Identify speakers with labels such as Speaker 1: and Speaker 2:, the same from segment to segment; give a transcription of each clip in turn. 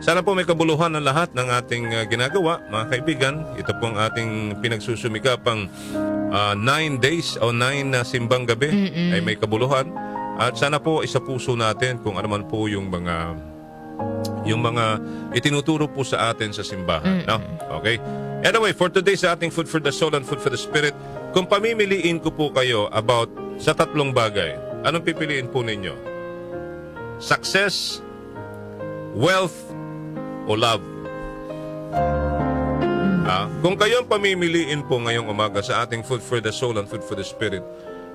Speaker 1: Sana po may kabuluhan ng lahat ng ating ginagawa, mga kaibigan. Ito po ang ating pinagsusumikapang 9 days o 9 na simbang gabi ay may kabuluhan. At sana po isa puso natin kung ano man po yung mga itinuturo po sa atin sa simbahan. No? Okay? Anyway, for today sa ating Food for the Soul and Food for the Spirit, kung pamimiliin ko po kayo about sa tatlong bagay, anong pipiliin po ninyo? Success, wealth, o love? Kung kayo ang pamimiliin po ngayong umaga sa ating Food for the Soul and Food for the Spirit,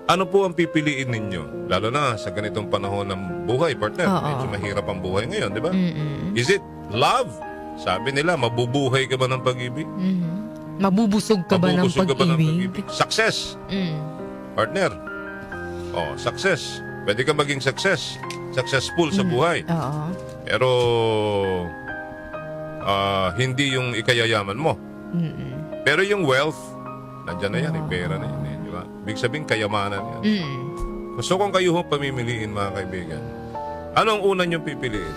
Speaker 1: ano po ang pipiliin ninyo? Lalo na sa ganitong panahon ng buhay, partner. Medyo mahirap ang buhay ngayon, di ba? Is it love? Sabi nila, mabubuhay ka ba ng pag-ibig?
Speaker 2: Mabubusog ka ba ng pag-ibig?
Speaker 1: Success. Partner. Success. Pwede ka maging successful sa buhay. Pero hindi yung ikayayaman mo. Pero yung wealth, nandyan na yan, pera na yan. Di ba? Ibig sabihin, kayamanan yan. So kung kayo ho pamimiliin, mga kaibigan, anong una nyo pipiliin?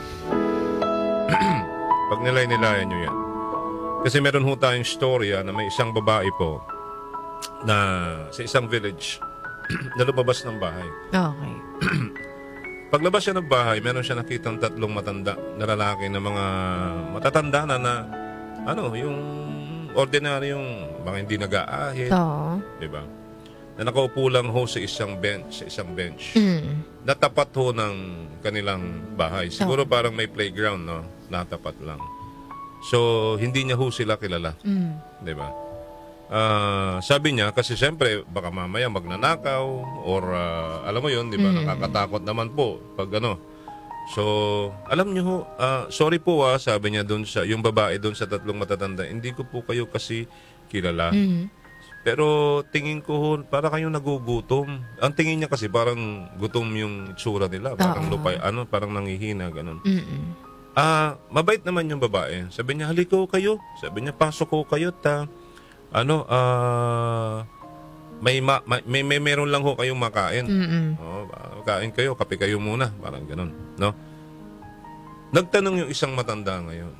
Speaker 1: Pag nilay-nilayan nyo yan. Kasi meron ho tayong storya na may isang babae po na sa isang village na lumabas ng bahay.
Speaker 2: Okay.
Speaker 1: Paglabas siya ng bahay, meron siya nakitang tatlong matanda na lalaki na mga matatanda na yung ordinaryong mga hindi nag-aahit. Diba? Na nakaupo lang ho sa isang bench. Natapat ho ng kanilang bahay. Siguro parang may playground, no? Natapat lang. So, hindi niya ho sila kilala. Diba? Sabi niya, kasi siyempre, baka mamaya magnanakaw or alam mo yun, diba? Nakakatakot naman po pag So, alam niyo ho, sorry po sabi niya doon yung babae doon sa tatlong matatanda, hindi ko po kayo kasi kilala. Pero tingin ko ho, para kayong nagugutom. Ang tingin niya kasi parang gutom yung itsura nila. Parang lupay, parang nangihina, ganun. Mabait naman yung babae. Sabi niya, haliko kayo. Sabi niya, pasok ko kayo may meron lang ho kayong makain. Kain kayo, kape kayo muna. Parang ganun, no? Nagtanong yung isang matanda ngayon.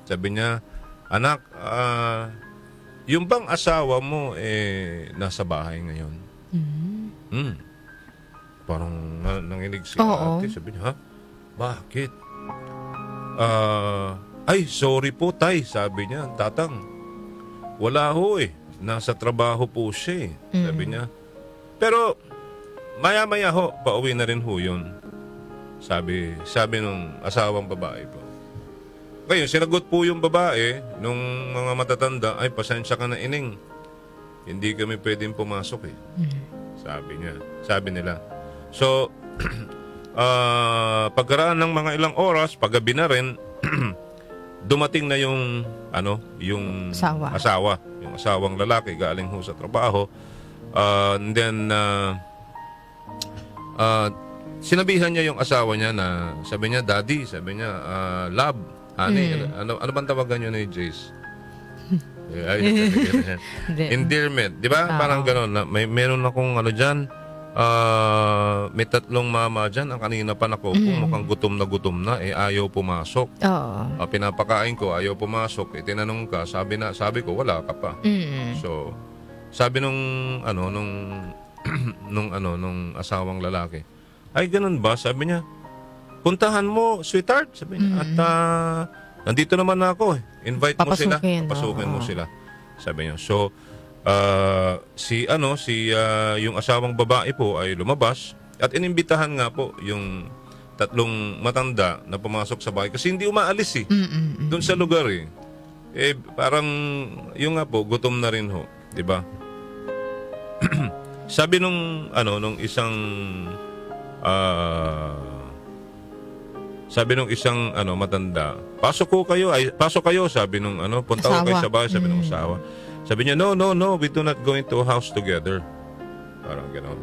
Speaker 1: Sabi niya, anak, yung bang asawa mo nasa bahay ngayon? Parang nanginig si ate. Sabi niya, ha? Bakit? Ay, sorry po, tay. Sabi niya, tatang. Wala ho nasa trabaho po siya Sabi niya. Pero, maya-maya ho, pauwi na rin ho yun. Sabi nung asawang babae po. Ngayon, sinagot po yung babae nung mga matatanda, ay, pasensya ka na ining. Hindi kami pwedeng pumasok Sabi nila. So, pagkaraan ng mga ilang oras, paggabi na rin, dumating na yung asawa. Yung asawang lalaki galing ho sa trabaho. And then sinabihan niya yung asawa niya na sabi niya, Daddy, sabi niya, love, honey, ano bang tawagan niyo ni Jace? Endearment, di ba? Parang gano'n. Meron akong diyan. May tatlong mama dyan. Ang kanina pa nakaupo, mukhang gutom na, ayaw pumasok. Pinapakain ko, ayaw pumasok. Tinanong ka, sabi ko, wala ka pa. So, sabi nung asawang lalaki, ay, ganun ba? Sabi niya, puntahan mo, sweetheart. Sabi niya, at nandito naman ako. Invite mo sila. Papasukin mo sila. Sabi niya. So, yung asawang babae po ay lumabas at inimbitahan nga po yung tatlong matanda na pumasok sa bahay kasi hindi umaalis doon sa lugar parang yung nga po gutom na rin ho, di ba? Sabi nung isang matanda, pasok kayo, sabi nung punta ko kayo sa bahay, sabi nung asawa. Sabi niya, no, we do not go into a house together. Parang gano'n.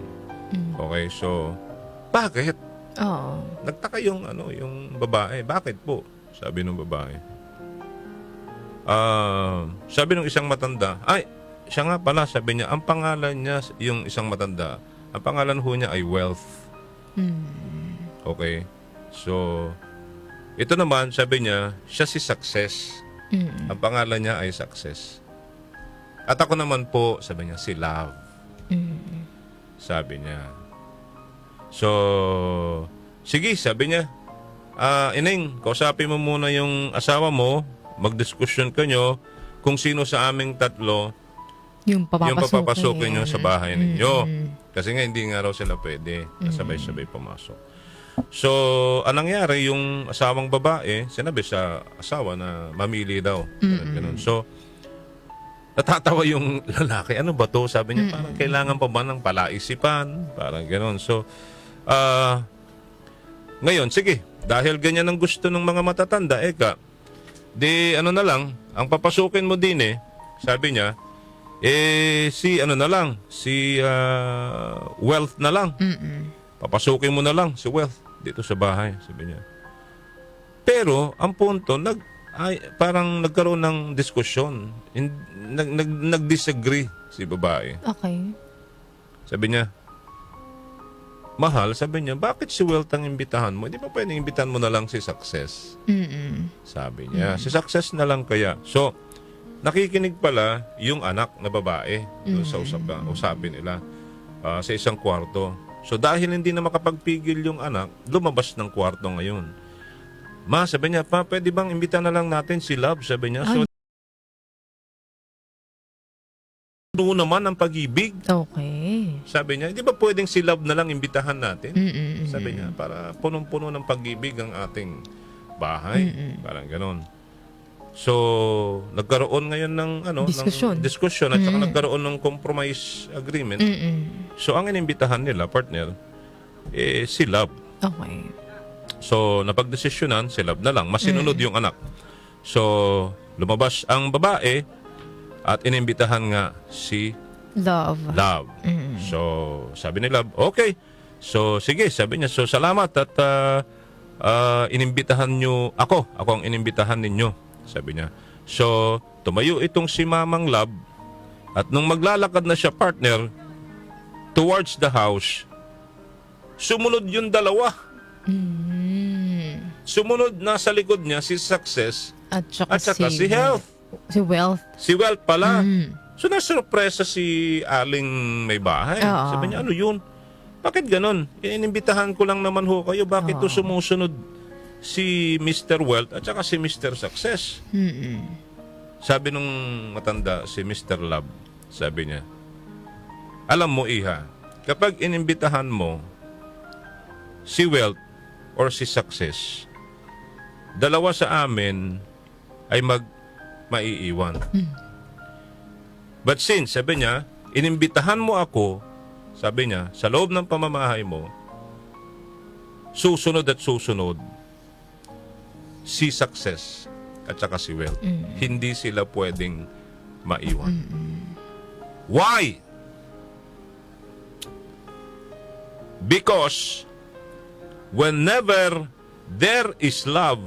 Speaker 1: Okay, so, bakit? Nagtaka yung babae. Bakit po? Sabi ng babae. Sabi ng isang matanda, ay, siya nga pala, sabi niya, ang pangalan niya, yung isang matanda, ang pangalan ho niya ay Wealth. Okay? So, Ito naman, sabi niya, siya si Success. Ang pangalan niya ay Success. At ako naman po, sabi niya, si Love. Sabi niya. So, sige, sabi niya, Ineng, kausapin mo muna yung asawa mo, magdiskusyon kanyo kung sino sa aming tatlo
Speaker 2: Yung
Speaker 1: papapasukin nyo sa bahay ninyo. Kasi nga, hindi nga raw sila pwede. Sabay-sabay pumasok. So, anong nangyari, yung asawang babae, sinabi sa asawa na mamili daw. Ganun. So, natatawa yung lalaki. Ano ba to? Sabi niya, parang kailangan pa ba ng palaisipan? Parang ganun. So, ngayon, sige, dahil ganyan ang gusto ng mga matatanda, di ano na lang, ang papasukin mo din sabi niya, si Wealth na lang. Papasukin mo na lang si Wealth dito sa bahay, sabi niya. Pero, ang punto, parang nagkaroon ng diskusyon. Nag-disagree si babae.
Speaker 2: Okay.
Speaker 1: Sabi niya, mahal, sabi niya, bakit si Wealth ang imbitahan mo? Hindi ba pwedeng imbitahan mo na lang si Success? Sabi niya, si Success na lang kaya. So, nakikinig pala yung anak na babae doon sa usapin nila sa isang kwarto. So, dahil hindi na makapagpigil yung anak, lumabas ng kwarto ngayon. Ma, sabi niya, pa, pwede bang imbitahan na lang natin si Love? Sabi niya, so, doon naman ang pag-ibig.
Speaker 2: Okay.
Speaker 1: Sabi niya, di ba pwedeng si Love na lang imbitahan natin? Sabi niya, para punong-puno ng pag-ibig ang ating bahay. Parang ganon. So, nagkaroon ngayon ng diskusyon at saka nagkaroon ng compromise agreement. So, ang inimbitahan nila, partner, si Love.
Speaker 2: Okay.
Speaker 1: So, napagdesisyonan, si Love na lang. Masinunod yung anak. So, lumabas ang babae at inimbitahan nga si
Speaker 2: Love.
Speaker 1: So, sabi ni Love, okay. So, sige, sabi niya, so salamat at inimbitahan nyo ako. Ako ang inimbitahan ninyo, sabi niya. So, tumayo itong si Mamang Love at nung maglalakad na siya, partner, towards the house, sumunod yung dalawa. Sumunod nasa likod niya si Success
Speaker 2: At saka
Speaker 1: si Health.
Speaker 2: Si Wealth.
Speaker 1: Si Wealth pala. So, nasurpresa si Aling may bahay. Sabi niya, ano yun? Bakit ganon? Inimbitahan ko lang naman ho kayo. Bakit to sumusunod si Mr. Wealth at saka si Mr. Success? Sabi nung matanda, si Mr. Love, sabi niya, alam mo, Iha, kapag inimbitahan mo si Wealth or si Success, dalawa sa amin ay maiiwan. But since, sabi niya, inimbitahan mo ako, sabi niya, sa loob ng pamamahay mo, susunod at susunod si Success at saka si Wealth. Hindi sila pwedeng maiwan. Why? Because whenever there is love,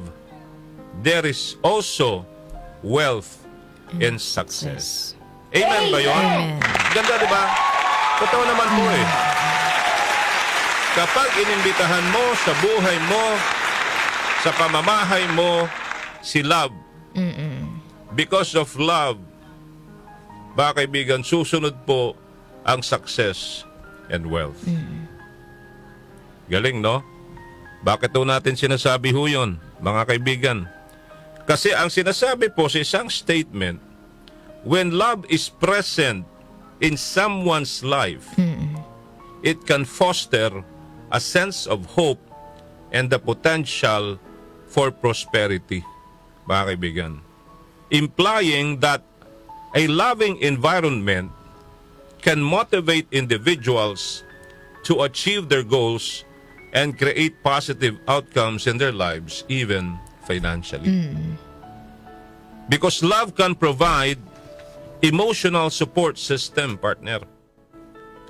Speaker 1: there is also wealth and success. Amen ba yun?
Speaker 2: Amen.
Speaker 1: Ganda, di ba? Totoo naman po Kapag inimbitahan mo sa buhay mo, sa pamamahay mo, si love. Because of love, mga kaibigan, susunod po ang success and wealth. Galing, no? Bakit po natin sinasabi ho yun, mga kaibigan? Kasi ang sinasabi po sa isang statement, when love is present in someone's life, it can foster a sense of hope and the potential for prosperity, mga kaibigan. Implying that a loving environment can motivate individuals to achieve their goals and create positive outcomes in their lives, even financially. Because love can provide emotional support system, partner,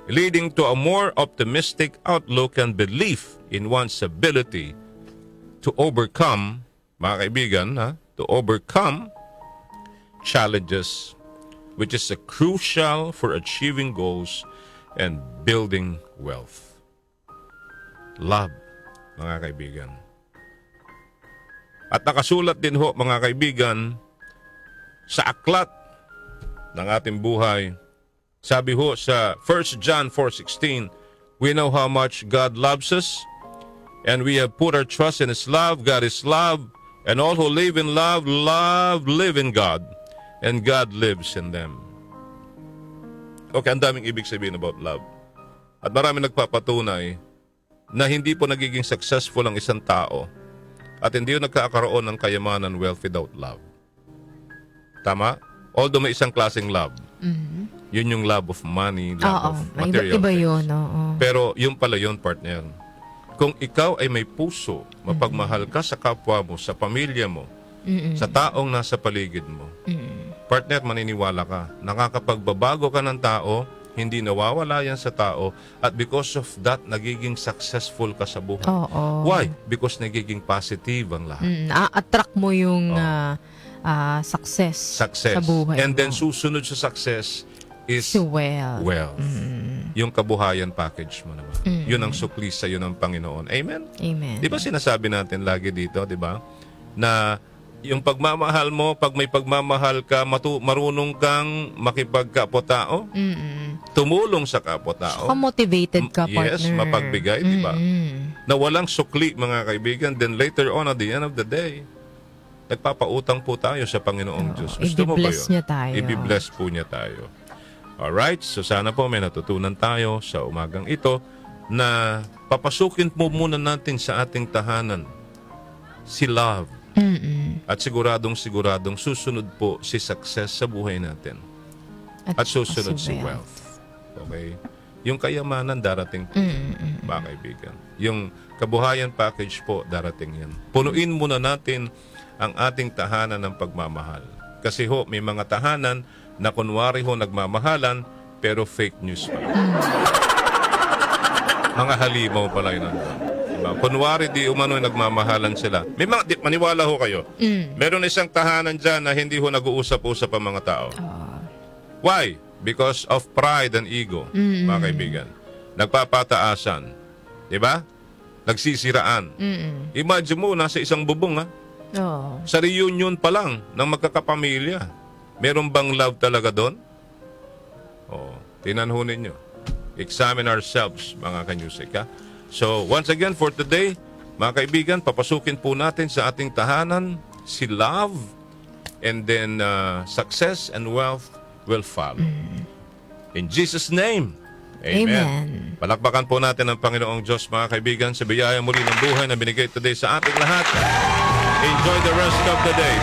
Speaker 1: leading to a more optimistic outlook and belief in one's ability to overcome, mga kaibigan, to overcome challenges, which is crucial for achieving goals and building wealth. Love, mga kaibigan. At nakasulat din ho, mga kaibigan, sa aklat ng ating buhay. Sabi ho sa 1 John 4:16, we know how much God loves us, and we have put our trust in His love. God is love, and all who live in love, live in God, and God lives in them. Okay, ang daming ibig sabihin about love. At marami nagpapatunay na hindi po nagiging successful ang isang tao at hindi yung nagkakaroon ng kayamanan, wealth without love. Tama? Although may isang klaseng love. Yun yung love of money, love of material
Speaker 2: iba
Speaker 1: things.
Speaker 2: yun. Oo.
Speaker 1: Pero yung pala yun, partner. Kung ikaw ay may puso, mapagmahal ka sa kapwa mo, sa pamilya mo, sa taong nasa paligid mo, partner, maniniwala ka. Nakakapagbabago ka ng tao, hindi nawawala yan sa tao, at because of that, nagiging successful ka sa buhay.
Speaker 2: Oo.
Speaker 1: Why? Because nagiging positive ang lahat.
Speaker 2: A-attract mo yung success sa buhay
Speaker 1: And then
Speaker 2: mo.
Speaker 1: susunod sa success is
Speaker 2: So wealth.
Speaker 1: yung kabuhayan package mo naman. Yun ang sukli sa yun ng Panginoon. Amen?
Speaker 2: Amen.
Speaker 1: Di ba sinasabi natin lagi dito, di ba? Na yung pagmamahal mo, pag may pagmamahal ka, marunong kang makipagkapwa-tao, tumulong sa kapwa-tao.
Speaker 2: Motivated ka, partner.
Speaker 1: Yes, mapagbigay, di ba? Na walang sukli, mga kaibigan. Then later on, at the end of the day, nagpapautang po tayo sa Panginoong Diyos. Gusto mo ba
Speaker 2: i-bless
Speaker 1: yun?
Speaker 2: niya tayo.
Speaker 1: I-bless po niya tayo. Alright, so sana po may natutunan tayo sa umagang ito na papasukin po muna natin sa ating tahanan si love. At siguradong susunod po si success sa buhay natin. At susunod si wealth. Okay? Yung kayamanan darating po, mga kaibigan. Yung kabuhayan package po, darating yan. Punuin muna natin ang ating tahanan ng pagmamahal. Kasi ho, may mga tahanan na kunwari ho nagmamahalan, pero fake news pa. Mga halimaw pala yun. Diba? Kunwari di umano nagmamahalan sila. May mga, maniwala ho kayo. Meron isang tahanan dyan na hindi ho nag-uusap-usap ang mga tao. Why? Because of pride and ego, mga kaibigan. Nagpapataasan. Diba? Nagsisiraan. Imagine mo, nasa isang bubong, ha? Sa reunion pa lang ng magkakapamilya, meron bang love talaga doon? Tinanhunin nyo. Examine ourselves, mga kanyusik, ha? So, once again, for today, mga kaibigan, papasukin po natin sa ating tahanan si love, and then success and wealth will follow. In Jesus' name, amen. Palakpakan po natin ang Panginoong Diyos, mga kaibigan, sa biyaya muli ng buhay na binigay today sa ating lahat. Enjoy the rest of the day.